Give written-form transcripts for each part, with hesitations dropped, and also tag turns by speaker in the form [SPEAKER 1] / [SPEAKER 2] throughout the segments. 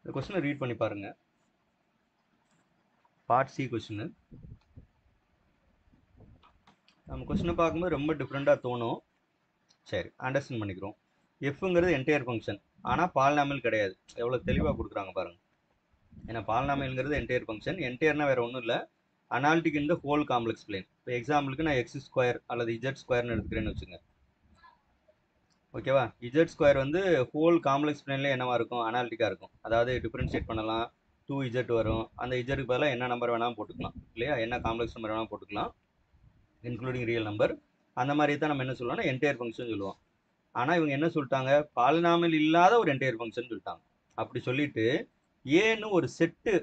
[SPEAKER 1] இந்த கொஸ்டினை ரீட் பண்ணி பாருங்க. Part C question. நம்ம கொஸ்டினை பார்க்கும்போது ரொம்ப டிஃப்ரெண்ட்டாக தோணும். சரி, அண்டர்ஸ்டாண்ட் பண்ணிக்கிறோம். எஃப்ங்கிறது என்டையர் ஃபங்க்ஷன், ஆனால் பாலினாமியல் கிடையாது. எவ்வளோ தெளிவாக கொடுக்குறாங்க பாருங்க. ஏன்னா பாலினாமியல்ங்கிறது என்டையர் ஃபங்க்ஷன். என்டையர்னா வேற ஒன்றும் இல்லை, அனாலிட்டிக் இந்த ஹோல் காம்ப்ளெக்ஸ் பிளேன். இப்போ எக்ஸாம்பிளுக்கு நான் எக்ஸ் ஸ்கொயர் அல்லது இஜெட் ஸ்கொயர்னு எடுத்துக்கிறேன்னு வச்சுங்க. ஓகேவா? இஜெட் ஸ்கொயர் வந்து ஹோல் காம்ப்ளெக்ஸ் பிளேன்ல என்னவா இருக்கும்? அனாலிட்டிக்காக இருக்கும். அதாவது டிஃபரன்ஷியேட் பண்ணலாம், 2z வரும். அந்த இஜெட்டுக்கு பதிலாக என்ன நம்பர் வேணாலும் போட்டுக்கலாம் இல்லையா? என்ன காம்ப்ளெக்ஸ் நம்பர் வேணாலும் போட்டுக்கலாம், இன்க்ளூடிங் ரியல் நம்பர். அந்த மாதிரி தான் நம்ம என்ன சொல்லுவோம்னா என்டையர் ஃபங்க்ஷன் சொல்லுவோம். ஆனால் இவங்க என்ன சொல்லிட்டாங்க? பாலினாமியல் இல்லாத ஒரு என்டையர் ஃபங்க்ஷன் சொல்லிட்டாங்க. அப்படி சொல்லிட்டு ஏன்னு ஒரு செட்டு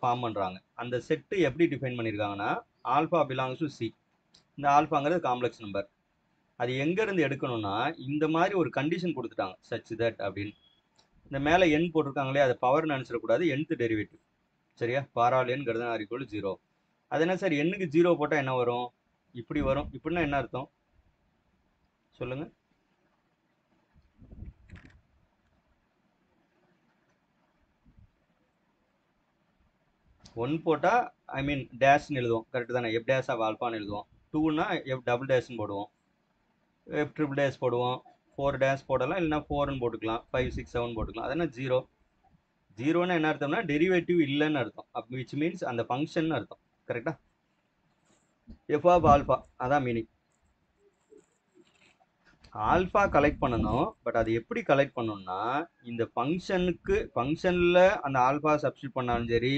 [SPEAKER 1] ஃபார்ம் பண்ணுறாங்க. அந்த செட்டு எப்படி டிஃபைன் பண்ணியிருக்காங்கன்னா, ஆல்ஃபா பிலாங்ஸ் டு சி. இந்த ஆல்ஃபாங்கிறது காம்ப்ளெக்ஸ் நம்பர். அது எங்கேருந்து எடுக்கணும்னா, இந்த மாதிரி ஒரு கண்டிஷன் கொடுத்துட்டாங்க, சச் தட் அப்படின்னு. இந்த மேலே எண் போட்டிருக்காங்களே, அதை பவர் நினச்சிடக்கூடாது, nth டெரிவேட்டிவ். சரியா? For all n greater than or equal to 0. அது என்ன சார், எண்ணுக்கு 0 போட்டால் என்ன வரும்? இப்படி வரும். இப்படின்னா என்ன அர்த்தம் சொல்லுங்க? ஒன் போட்டால் ஐ மீன் டேஷ்னு எழுதுவோம், கரெக்டு தானே? எஃப் டேஷ் ஆஃப் ஆல்ஃபான்னு எழுதுவோம். டூன்னா எஃப் டபுள் டேஷ்னு போடுவோம், எஃப் ட்ரிபிள் டேஷ் போடுவோம், 4 டேஷ் போடலாம், இல்லைனா 4ன்னு போட்டுக்கலாம், 5 6 7 போட்டுக்கலாம். அது என்ன 0? 0ன்னு என்ன அர்த்தம்னா டெரிவேட்டிவ் இல்லைன்னு அர்த்தம். அப்போ விச் மீன்ஸ் அந்த ஃபங்க்ஷன் அர்த்தம். கரெக்டா? எஃப் ஆஃப் ஆல்ஃபா அதான் மீனிங். ஆல்ஃபா கலெக்ட் பண்ணணும். பட் அது எப்படி கலெக்ட் பண்ணணும்னா, இந்த ஃபங்க்ஷனில் அந்த ஆல்ஃபா சப்ஸ்டியூட் பண்ணாலும் சரி,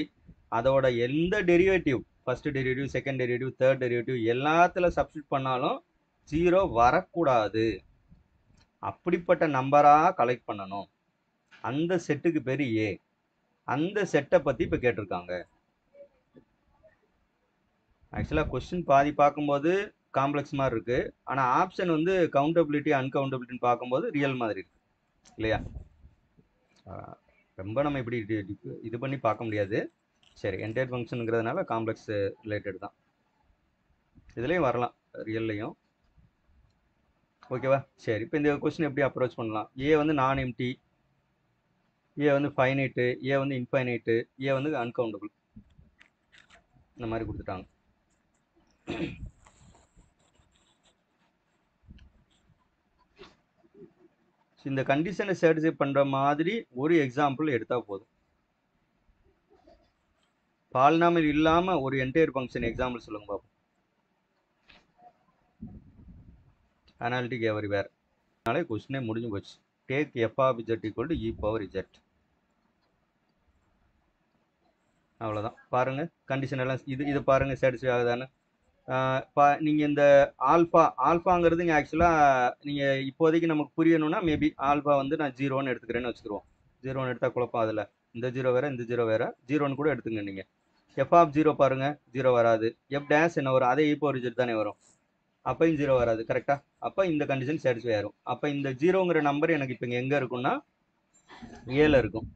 [SPEAKER 1] அதோட எந்த derivative, first derivative, second derivative, third derivative எல்லாத்துல சப்ஸ்டியூட் பண்ணாலும் 0 வரக்கூடாது. அப்படிப்பட்ட நம்பராக கலெக்ட் பண்ணணும். அந்த செட்டுக்கு பேர் ஏ. அந்த செட்டை பற்றி இப்போ கேட்டிருக்காங்க. ஆக்சுவலாக கொஸ்டின் பாதி பார்க்கும்போது காம்ப்ளெக்ஸ் மாதிரி இருக்கு, ஆனால் ஆப்ஷன் வந்து கவுண்டபிலிட்டி அன்கவுண்டபிலிட்டின்னு பார்க்கும்போது ரியல் மாதிரி இருக்கு இல்லையா? ரொம்ப நம்ம இப்படி இது பண்ணி பார்க்க முடியாது. சரி, என்டையர் ஃபங்க்ஷனுங்கிறதுனால காம்ப்ளெக்ஸ் ரிலேட்டட் தான். இதுலேயும் வரலாம் ரியல்லையும். ஓகேவா? சரி, இப்போ இந்த கொஸ்டின் எப்படி அப்ரோச் பண்ணலாம்? ஏ வந்து நான் எம்டி, ஏ வந்து ஃபைனைட்டு, ஏ வந்து இன்ஃபைனைட்டு, ஏ வந்து அன்கவுண்டபிள். இந்த மாதிரி கொடுத்துட்டாங்க. இந்த கண்டிஷனை சாட்டிஸ்ஃபை பண்ணுற மாதிரி ஒரு எக்ஸாம்பிள் எடுத்தால் போதும். பாலினாமியல் இல்லாமல் ஒரு என்டையர் ஃபங்க்ஷன் எக்ஸாம்பிள் சொல்லுங்க பாப்போம். Analytic everywhere. அதனால கொஸ்டினே முடிஞ்சு போச்சு. Take f of z equal to e power z. அவ்வளோதான். பாருங்க கண்டிஷன் எல்லாம் இது பாருங்க சாட்டிஸ்ஃபை ஆகுதான்னு. நீங்கள் இந்த ஆல்ஃபாங்கிறது நீங்கள் ஆக்சுவலாக நீங்கள் இப்போதைக்கு நமக்கு புரியணும்னா மேபி ஆல்ஃபா வந்து நான் 0ன்னு எடுத்துக்கிறேன்னு வச்சுக்கிறோம். 0ன்னு எடுத்தால் குழப்பம். அதில் இந்த 0 வேறு, இந்த 0 வேறு, 0ன்னு கூட எடுத்துங்க நீங்கள். எஃப் ஆஃப் 0 பாருங்க, 0 வராது. எஃப் டேஷ் என்ன வரும்? அதே இப்போ ரிஜெக்ட் தானே வரும். அப்பையும் 0 வராது. கரெக்டாக? அப்போ இந்த கண்டிஷன் சாட்டிஸ்ஃபை ஆகும். அப்போ இந்த 0ங்கிற நம்பர் எனக்கு இப்போ இங்கே எங்கே இருக்குன்னா ஏல இருக்கும்.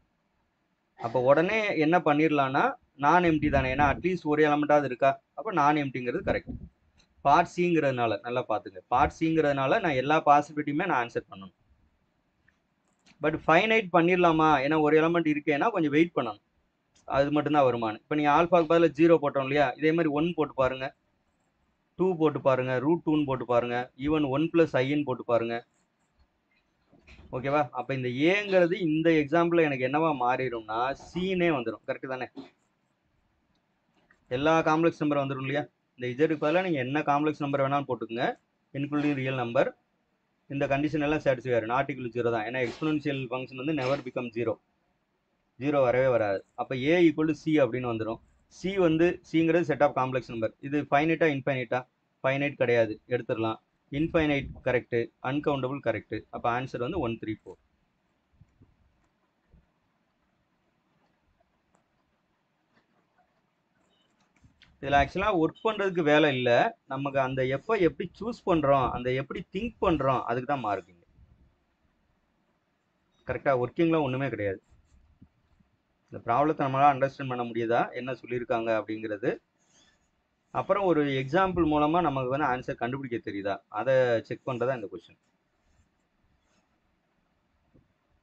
[SPEAKER 1] அப்போ உடனே என்ன பண்ணிடலான்னா, நான் எம்டி தானே, ஏன்னா அட்லீஸ்ட் ஒரு எலமெண்ட்டாவது இருக்கா. அப்போ நான் எம்டிங்கிறது கரெக்ட். பார்ட் சிங்கிறதுனால நல்லா பார்த்துங்க, பார்ட் சிங்கிறதுனால நான் எல்லா பாசிபிலிட்டியுமே நான் ஆன்சர் பண்ணணும். பட் ஃபைனைட் பண்ணிடலாமா? ஏன்னா ஒரு எலமெண்ட் இருக்கேன்னா கொஞ்சம் வெயிட் பண்ணணும், அது மட்டும்தான் வருமானு. இப்போ நீங்கள் ஆல்ஃபாக்கு பதில் 0 போட்டோம் இல்லையா? இதே மாதிரி 1 போட்டு பாருங்க, 2 போட்டு பாருங்க, √2ன்னு போட்டு பாருங்க, ஈவன் 1 + iன்னு போட்டு பாருங்க. ஓகேவா? அப்போ இந்த ஏங்கிறது இந்த எக்ஸாம்பிள் எனக்கு என்னவா மாறிடும்னா சீனே வந்துடும். கரெக்டு தானே? எல்லா காம்ப்ளெக்ஸ் நம்பர் வந்துடும் இல்லையா? இந்த இஜெட்டுக்கு பதிலாக நீங்கள் என்ன காம்ப்ளெக்ஸ் நம்பர் வேணாலும் போட்டுக்குங்க, இன்க்ளூடிங் ரியல் நம்பர். இந்த கண்டிஷன் எல்லாம் சாட்டிஸ்ஃபை ஆகும். நாட் ஈக்குவல் 0 தான், ஏன்னா எக்ஸ்போனன்ஷியல் ஃபங்க்ஷன் வந்து நெவர் பிகம் 0. 0 வரவே வராது. அப்போ ஏ ஈக்குவல் டு சி அப்படின்னு வந்துடும். சி வந்து சிங்கிறது செட் ஆஃப் காம்ப்ளெக்ஸ் நம்பர். இது ஃபைனைட்டா இன்ஃபைனைட்டா? ஃபைனைட் கிடையாது, எடுத்துடலாம். Infinite correct, uncountable correct. அப்போ ஆன்சர் வந்து 1 3 4. இதில் ஆக்சுவலாக ஒர்க் பண்ணுறதுக்கு வேலை இல்லை, நமக்கு அந்த எஃப்ஐ எப்படி சூஸ் பண்ணுறோம், அந்த எப்படி திங்க் பண்ணுறோம், அதுக்கு தான் மார்க்கிங். கரெக்டாக? ஒர்க்கிங்லாம் ஒன்றுமே கிடையாது. இந்த ப்ராப்ளத்தை நம்மளால் அண்டர்ஸ்டாண்ட் பண்ண முடியுதா என்ன சொல்லியிருக்காங்க அப்படிங்கிறது, அப்புறம் ஒரு எக்ஸாம்பிள் மூலமாக நமக்கு வந்து ஆன்சர் கண்டுபிடிக்க தெரியுதா, அதை செக் பண்ணுறதா இந்த கொஸ்டின்.